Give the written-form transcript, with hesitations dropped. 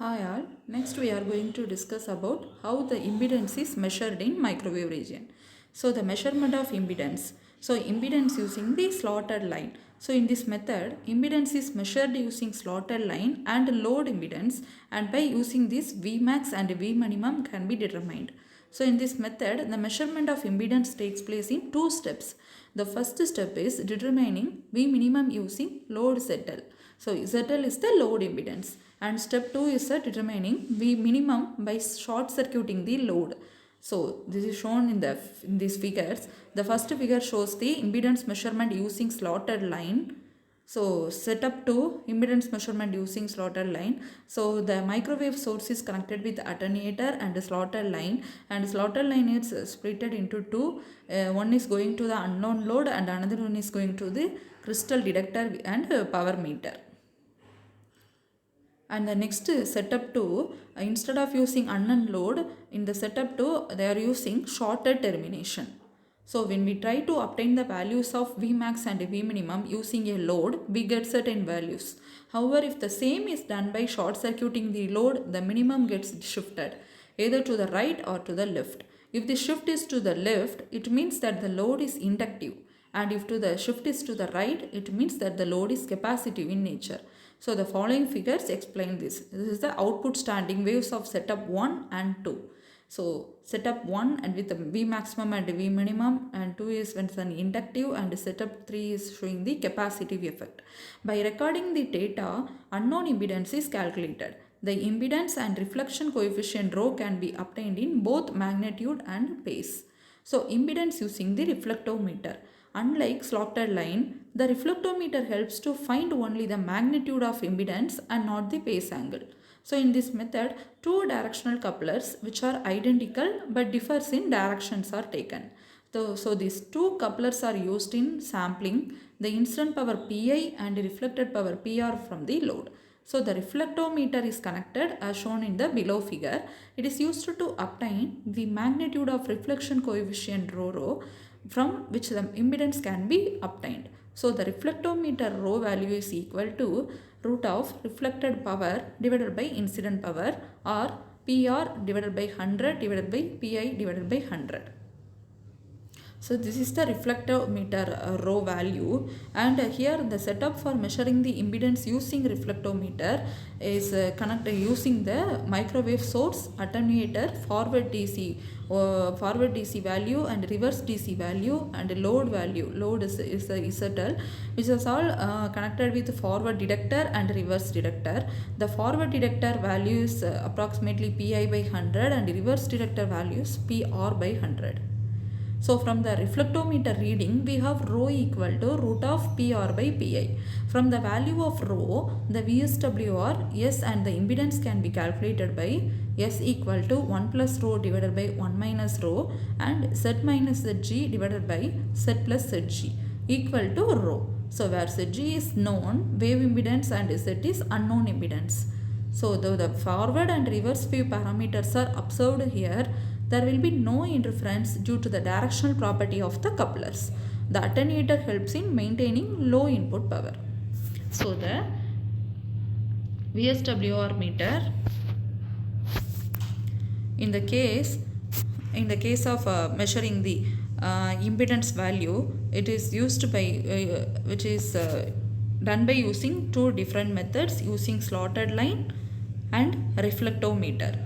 Hi all, next we are going to discuss about how the impedance is measured in microwave region. So the measurement of impedance. So impedance using the slotted line. So in this method, impedance is measured using slotted line and load impedance, and by using this Vmax and Vminimum can be determined. So in this method, the measurement of impedance takes place in two steps. The first step is determining Vminimum using load ZL. So ZL is the load impedance, and step 2 is determining V minimum by short circuiting the load. So this is shown in these figures. The first figure shows the impedance measurement using slotted line. So setup to impedance measurement using slotted line. So the microwave source is connected with attenuator and a slotted line, and slotted line is splitted into two. One is going to the unknown load and another one is going to the crystal detector and power meter. And the next setup 2, instead of using unknown load, in the setup 2 they are using shorted termination. So when we try to obtain the values of Vmax and Vminimum using a load, we get certain values. However, if the same is done by short circuiting the load, the minimum gets shifted either to the right or to the left. If the shift is to the left, it means that the load is inductive, and if the shift is to the right, it means that the load is capacitive in nature. So the following figures explain this. This is the output standing waves of setup 1 and 2. So setup 1 and with the V maximum and V minimum, and 2 is when it's an inductive, and setup 3 is showing the capacitive effect. By recording the data, unknown impedance is calculated. The impedance and reflection coefficient rho can be obtained in both magnitude and phase. So impedance using the reflectometer. Unlike slotted line, the reflectometer helps to find only the magnitude of impedance and not the phase angle. So in this method, two directional couplers which are identical but differs in directions are taken. So these two couplers are used in sampling the incident power Pi and reflected power PR from the load. So the reflectometer is connected as shown in the below figure. It is used to obtain the magnitude of reflection coefficient rho from which the impedance can be obtained. So the reflectometer rho value is equal to root of reflected power divided by incident power, or PR divided by 100 divided by Pi divided by 100. So this is the reflectometer rho value, and here the setup for measuring the impedance using reflectometer is connected using the microwave source, attenuator, forward DC value and reverse DC value, and load value. Load is the ZL, which is all connected with forward detector and reverse detector. The forward detector value is approximately Pi by 100 and reverse detector value is PR by 100. So from the reflectometer reading, we have rho equal to root of PR by Pi. From the value of rho, the VSWR, S, and the impedance can be calculated by S equal to 1 plus rho divided by 1 minus rho, and Z minus Zg divided by Z plus Zg equal to rho. So where Zg is known wave impedance and Z is unknown impedance. So though the forward and reverse wave parameters are observed here, there will be no interference due to the directional property of the couplers. The attenuator helps in maintaining low input power. So the VSWR meter, in the case of measuring the impedance value, it is used by which is done by using two different methods, using slotted line and reflectometer.